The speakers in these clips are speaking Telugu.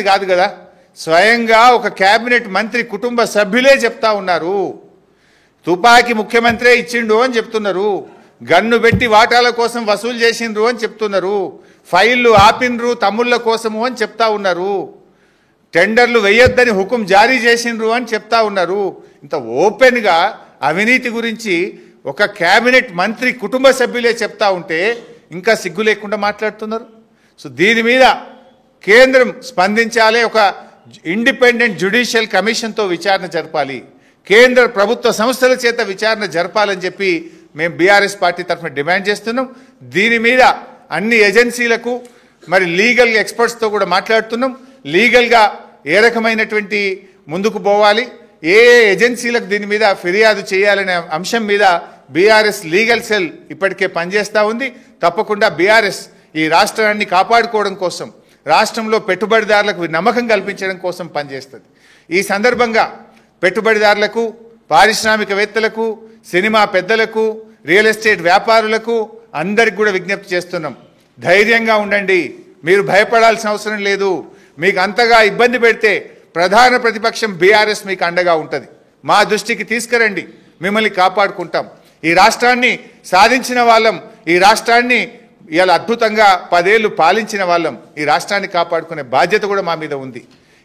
కాదు కదా, స్వయంగా ఒక కేబినెట్ మంత్రి కుటుంబ సభ్యులే చెప్తా ఉన్నారు. తుపాకీ ముఖ్యమంత్రే ఇచ్చిండు అని చెప్తున్నారు, గన్ను పెట్టి వాటాల కోసం వసూలు చేసిండ్రు అని చెప్తున్నారు, ఫైళ్లు ఆపిన్రు తమ్ముళ్ళ కోసము అని చెప్తా ఉన్నారు, టెండర్లు వేయొద్దని హుకుం జారీ చేసిండ్రు అని చెప్తా ఉన్నారు. ఇంత ఓపెన్గా అవినీతి గురించి ఒక కేబినెట్ మంత్రి కుటుంబ సభ్యులే చెప్తా ఉంటే ఇంకా సిగ్గు లేకుండా మాట్లాడుతున్నారు. సో దీని మీద కేంద్రం స్పందించాలి, ఒక ఇండిపెండెంట్ జ్యుడిషియల్ కమిషన్తో విచారణ జరపాలి, కేంద్ర ప్రభుత్వ సంస్థల చేత విచారణ జరపాలని చెప్పి మేము బీఆర్ఎస్ పార్టీ తరఫున డిమాండ్ చేస్తున్నాం. దీని మీద అన్ని ఏజెన్సీలకు మరి లీగల్ ఎక్స్పర్ట్స్తో కూడా మాట్లాడుతున్నాం. లీగల్గా ఏ రకమైనటువంటి ముందుకు పోవాలి, ఏ ఏజెన్సీలకు దీని మీద ఫిర్యాదు చేయాలనే అంశం మీద బీఆర్ఎస్ లీగల్ సెల్ ఇప్పటికే పనిచేస్తూ ఉంది. తప్పకుండా బీఆర్ఎస్ ఈ రాష్ట్రాన్ని కాపాడుకోవడం కోసం, రాష్ట్రంలో పెట్టుబడిదారులకు నమ్మకం కల్పించడం కోసం పనిచేస్తుంది. ఈ సందర్భంగా పెట్టుబడిదారులకు, పారిశ్రామికవేత్తలకు, సినిమా పెద్దలకు, రియల్ ఎస్టేట్ వ్యాపారులకు అందరికి కూడా విజ్ఞప్తి చేస్తున్నాం. ధైర్యంగా ఉండండి, మీరు భయపడాల్సిన అవసరం లేదు. మీకు అంతగా ఇబ్బంది పెడితే ప్రధాన ప్రతిపక్షం బీఆర్ఎస్ మీకు అండగా ఉంటుంది. మా దృష్టికి తీసుకురండి, మిమ్మల్ని కాపాడుకుంటాం. ఈ రాష్ట్రాన్ని సాధించిన వాళ్ళం, ఈ రాష్ట్రాన్ని ఇలా అద్భుతంగా 10 ఏళ్ళు పాలించిన వాళ్ళం, ఈ రాష్ట్రాన్ని కాపాడుకునే బాధ్యత కూడా మా మీద ఉంది.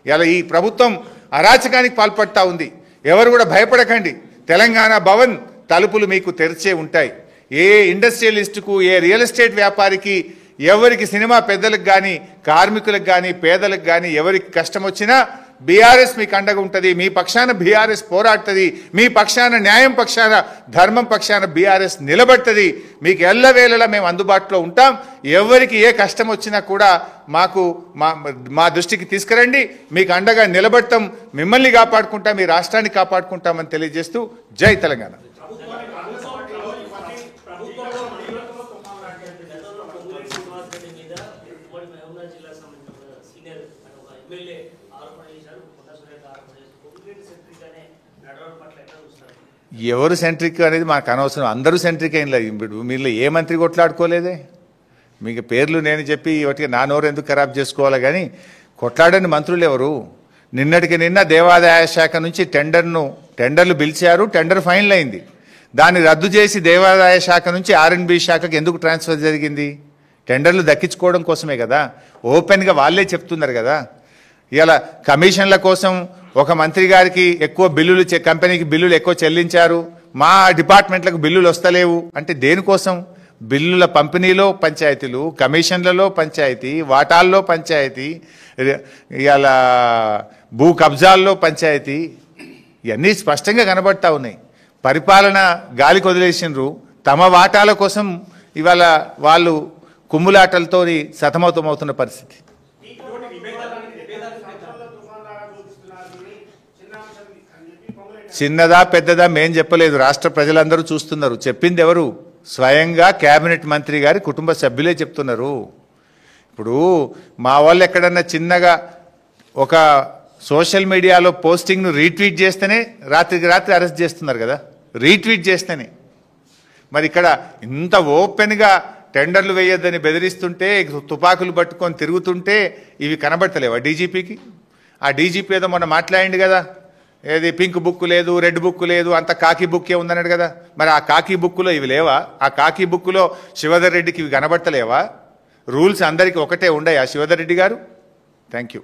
ఇలా ఈ ప్రభుత్వం అరాచకానికి పాల్పడతా ఉంది. ఎవరు కూడా భయపడకండి, తెలంగాణ భవన్ తలుపులు మీకు తెరిచే ఉంటాయి. ఏ ఇండస్ట్రియలిస్టుకు, ఏ రియల్ ఎస్టేట్ వ్యాపారికి, ఎవరికి, సినిమా పెద్దలకు కానీ, కార్మికులకు కానీ, పేదలకు కానీ ఎవరికి కష్టం వచ్చినా బీఆర్ఎస్ మీకు అండగా ఉంటుంది. మీ పక్షాన బీఆర్ఎస్ పోరాడుతుంది, మీ పక్షాన న్యాయం పక్షాన, ధర్మం పక్షాన బీఆర్ఎస్ నిలబడుతుంది. మీకు ఎల్లవేళలా మేము అందుబాటులో ఉంటాం. ఎవరికి ఏ కష్టం వచ్చినా కూడా మాకు మా దృష్టికి తీసుకురండి, మీకు అండగా నిలబడతాం, మిమ్మల్ని కాపాడుకుంటాం, మీ రాష్ట్రాన్ని కాపాడుకుంటామని తెలియజేస్తూ జై తెలంగాణ. ఎవరు సెంట్రిక్ అనేది మాకు అనవసరం, అందరూ సెంట్రిక్ అయిన. మీరు ఏ మంత్రి కొట్లాడుకోలేదే, మీకు పేర్లు నేను చెప్పి ఒకటి నా నోరు ఎందుకు ఖరాబ్ చేసుకోవాలి, కానీ కొట్లాడని మంత్రులు ఎవరు? నిన్నటికి నిన్న దేవాదాయ శాఖ నుంచి టెండర్లు పిలిచారు, టెండర్ ఫైనల్ అయింది. దాన్ని రద్దు చేసి దేవాదాయ శాఖ నుంచి R&B శాఖకి ఎందుకు ట్రాన్స్ఫర్ జరిగింది? టెండర్లు దక్కించుకోవడం కోసమే కదా. ఓపెన్గా వాళ్ళే చెప్తున్నారు కదా. ఇలా కమిషన్ల కోసం ఒక మంత్రి గారికి ఎక్కువ బిల్లులు, కంపెనీకి బిల్లులు ఎక్కువ చెల్లించారు, మా డిపార్ట్మెంట్లకు బిల్లులు వస్తలేవు అంటే దేనికోసం? బిల్లుల పంపిణీలో పంచాయతీలు, కమిషన్లలో పంచాయతీ, వాటాల్లో పంచాయతీ, ఇలా భూ కబ్జాల్లో పంచాయతీ, ఇవన్నీ స్పష్టంగా కనబడతా ఉన్నాయి. పరిపాలన గాలికి వదిలేసినారు. తమ వాటాల కోసం ఇవాళ వాళ్ళు కుమ్ములాటలతో సతమతమవుతున్న పరిస్థితి. చిన్నదా పెద్దదా మేం చెప్పలేదు, రాష్ట్ర ప్రజలందరూ చూస్తున్నారు. చెప్పింది ఎవరు? స్వయంగా కేబినెట్ మంత్రి గారి కుటుంబ సభ్యులే చెప్తున్నారు. ఇప్పుడు మా వాళ్ళు ఎక్కడన్నా చిన్నగా ఒక సోషల్ మీడియాలో పోస్టింగ్ను రీట్వీట్ చేస్తేనే రాత్రికి రాత్రి అరెస్ట్ చేస్తున్నారు కదా, రీట్వీట్ చేస్తేనే. మరి ఇక్కడ ఇంత ఓపెన్గా టెండర్లు వేయొద్దని బెదిరిస్తుంటే, తుపాకులు పట్టుకొని తిరుగుతుంటే ఇవి కనబడతలేవా డీజీపీకి? ఆ డీజీపీ ఏదో మొన్న మాట్లాడింది కదా, ఏది పింక్ బుక్ లేదు, రెడ్ బుక్ లేదు, అంత కాకి బుక్కే ఉందన్నాడు కదా. మరి ఆ కాకి బుక్లో ఇవి లేవా? ఆ కాకి బుక్లో శివధర్ రెడ్డికి ఇవి కనబడతలేవా? రూల్స్ అందరికీ ఒకటే ఉండయా శివధర్ రెడ్డి గారు? Thank you.